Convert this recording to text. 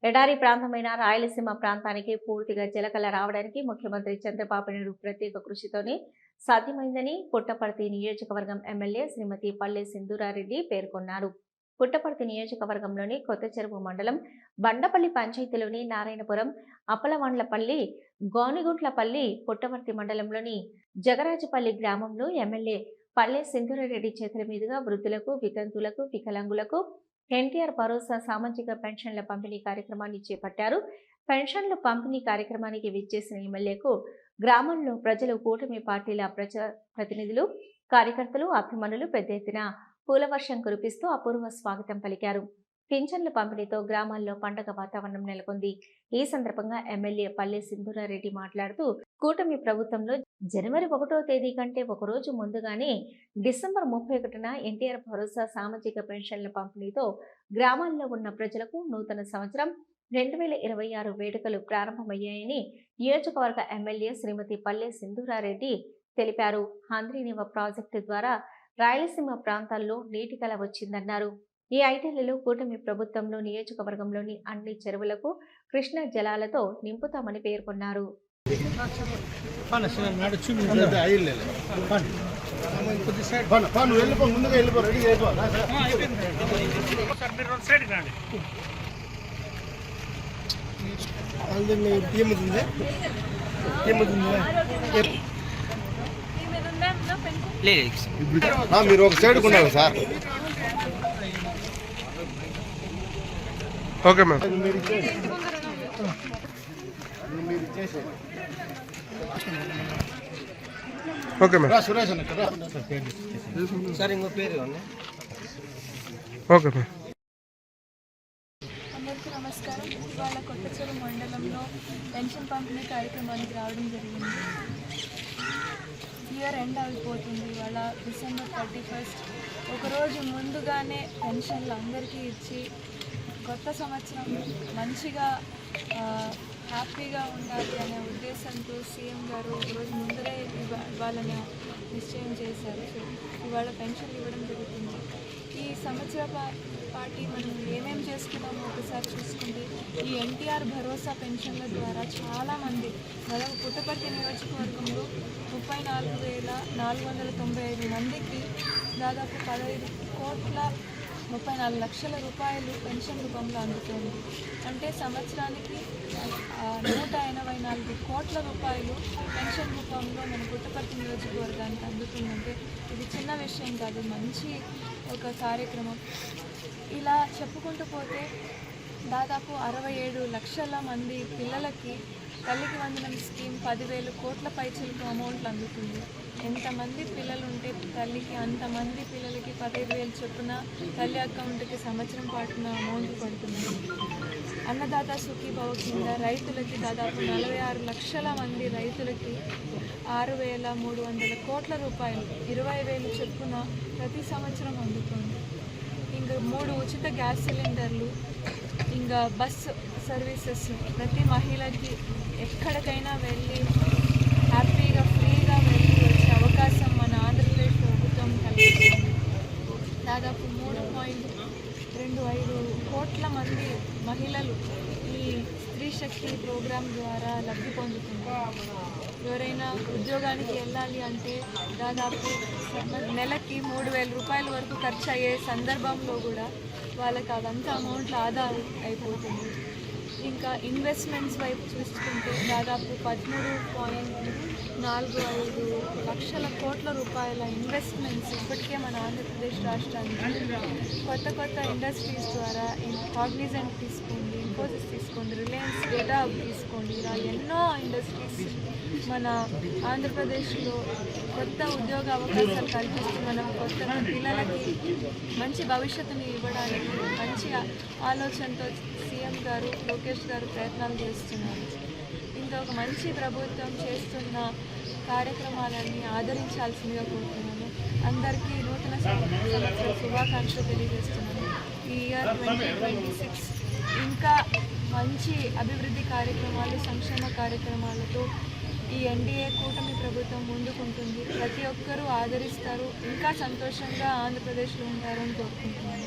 ఎడారి ప్రాంతమైన రాయలసీమ ప్రాంతానికి పూర్తిగా జలకళ రావడానికి ముఖ్యమంత్రి చంద్రబాబు నాయుడు ప్రత్యేక కృషితోనే సాధ్యమైందని పుట్టపర్తి నియోజకవర్గం ఎమ్మెల్యే శ్రీమతి పల్లె సింధూరారెడ్డి పేర్కొన్నారు. పుట్టపర్తి నియోజకవర్గంలోని కొత్త చెరువు మండలం బండపల్లి పంచాయతీలోని నారాయణపురం, అప్పలవండ్లపల్లి, గోనిగుంట్లపల్లి, పుట్టపర్తి మండలంలోని జగరాజపల్లి గ్రామంలో ఎమ్మెల్యే పల్లె సింధూరారెడ్డి చేతుల మీదుగా వృద్ధులకు, వితంతులకు, వికలాంగులకు ఎన్టీఆర్ భరోసా సామాజిక పెన్షన్ల పంపిణీ కార్యక్రమాన్ని చేపట్టారు. పెన్షన్ల పంపిణీ కార్యక్రమానికి విచ్చేసిన ఎమ్మెల్యేకు గ్రామంలో ప్రజలు, కూటమి పార్టీల ప్రతినిధులు, కార్యకర్తలు, అభిమానులు పెద్ద ఎత్తున పూలవర్షం కురిపిస్తూ అపూర్వ స్వాగతం పలికారు. పింఛన్ల పంపిణీతో గ్రామాల్లో పండగ వాతావరణం నెలకొంది. ఈ సందర్భంగా ఎమ్మెల్యే పల్లె సింధూరారెడ్డి మాట్లాడుతూ, కూటమి ప్రభుత్వంలో జనవరి 1వ తేదీ కంటే ఒకరోజు ముందుగానే డిసెంబర్ 31న ఎన్టీఆర్ భరోసా సామాజిక పెన్షన్ల పంపిణీతో గ్రామాల్లో ఉన్న ప్రజలకు నూతన సంవత్సరం 2026 వేడుకలు ప్రారంభమయ్యాయని నియోజకవర్గ ఎమ్మెల్యే శ్రీమతి పల్లె సింధూరారెడ్డి తెలిపారు. హంద్రీనివా ప్రాజెక్టు ద్వారా రాయలసీమ ప్రాంతాల్లో నీటి కల వచ్చిందన్నారు. ఈ 5 ఏళ్లలో కూటమి ప్రభుత్వంలో నియోజకవర్గంలోని అన్ని చెరువులకు కృష్ణా జలాలతో నింపుతామని పేర్కొన్నారు. మీరు ఒక సైడ్ ఉన్నారు sir. Okay ma'am. Okay ma'am. Suresh అన్న సార్ ఇంకో పేరు ఓకే మ్యామ్. అందరికీ నమస్కారం. ఇవాళ కొత్తచెరువు మండలంలో పెన్షన్ పంపిణీ కార్యక్రమానికి రావడం జరిగింది. ఇయర్ ఎండ్ అయిపోతుంది. ఇవాళ డిసెంబర్ 31. ఒకరోజు ముందుగానే పెన్షన్లు అందరికీ ఇచ్చి కొత్త సంవత్సరం మంచిగా హ్యాపీగా ఉండాలి అనే ఉద్దేశంతో సీఎం గారు ఒకరోజు ముందరే ఇవ్వాలని నిశ్చయం చేశారు. సో ఇవాళ పెన్షన్లు ఇవ్వడం జరుగుతుంది. ఈ సంవత్సర పార్టీ మనం ఏమేమి చేసుకున్నామో ఒకసారి చూసుకుంటే, ఈ ఎన్టీఆర్ భరోసా పెన్షన్ల ద్వారా చాలామంది దాదాపు పుట్టపర్తి నియోజకవర్గంలో 34,495 మందికి దాదాపు 15,34,00,000 రూపాయలు పెన్షన్ రూపంలో అందుతుంది. అంటే సంవత్సరానికి 184 కోట్ల రూపాయలు పెన్షన్ రూపంలో మన పుట్టపర్తి నియోజకవర్గానికి అందుతుందంటే ఇది చిన్న విషయం కాదు, మంచి ఒక కార్యక్రమం. ఇలా చెప్పుకుంటూ పోతే దాదాపు 67 లక్షల మంది పిల్లలకి తల్లికి వందనం స్కీమ్ 10,000 కోట్ల పైచలకు అమౌంట్లు అందుతుంది. ఎంతమంది పిల్లలు ఉంటే తల్లికి అంతమంది పిల్లలకి 15,000 చొప్పున తల్లి అకౌంట్కి సంవత్సరం పాటున అమౌంట్ పడుతుంది. అన్నదాత సుఖీభవ కింద రైతులకి దాదాపు 46 లక్షల మంది రైతులకి 6,300 కోట్ల రూపాయలు 20,000 చొప్పున ప్రతి సంవత్సరం అందుతుంది. ఇంకా 3 ఉచిత గ్యాస్ సిలిండర్లు, ఇంకా బస్ సర్వీసెస్ ప్రతి మహిళకి ఎక్కడికైనా వెళ్ళి హ్యాపీగా ఫ్రీగా వెళ్ళి వచ్చే అవకాశం మన ఆంధ్రప్రదేశ్ ప్రభుత్వం కల్పిస్తుంది. దాదాపు 3.25 కోట్ల మంది మహిళలు ఈ స్త్రీ శక్తి ప్రోగ్రాం ద్వారా లబ్ధి పొందుతున్నారు. ఎవరైనా ఉద్యోగానికి వెళ్ళాలి అంటే దాదాపు నెలకి 3,000 రూపాయల వరకు ఖర్చు అయ్యే సందర్భంలో కూడా వాళ్ళకి అదంతా అమౌంట్లు ఆదా అయిపోతుంది. ఇంకా ఇన్వెస్ట్మెంట్స్ వైపు చూసుకుంటే దాదాపు 13.45 లక్షల కోట్ల రూపాయల ఇన్వెస్ట్మెంట్స్ ఇప్పటికే మన ఆంధ్రప్రదేశ్ రాష్ట్రానికి కొత్త ఇండస్ట్రీస్ ద్వారా కాగ్నిజెంట్ తీసుకోండి, ఇన్ఫోసిస్ తీసుకోండి, రిలయన్స్ డేటా తీసుకోండి, ఇలా ఎన్నో ఇండస్ట్రీస్ మన ఆంధ్రప్రదేశ్లో కొత్త ఉద్యోగ అవకాశాలు కల్పిస్తూ మనం కొత్త పిల్లలకి మంచి భవిష్యత్తుని ఇవ్వడానికి మంచి ఆలోచనతో సీఎం గారు లోకేష్ గారు ప్రయత్నాలు చేస్తున్నారు. ఇంకా ఒక మంచి ప్రభుత్వం చేస్తున్న కార్యక్రమాలన్నీ ఆదరించాల్సిందిగా కోరుతున్నాను. అందరికీ నూతన సంవత్సర శుభాకాంక్షలు తెలియజేస్తున్నాను. ఈ ఇయర్ 2026 ఇంకా మంచి అభివృద్ధి కార్యక్రమాలు, సంక్షేమ కార్యక్రమాలతో ఈ ఎన్డీఏ కూటమి ప్రభుత్వం ముందుకుంటుంది. ప్రతి ఒక్కరూ ఆదరిస్తారు, ఇంకా సంతోషంగా ఆంధ్రప్రదేశ్లో ఉంటారని కోరుకుంటున్నాను.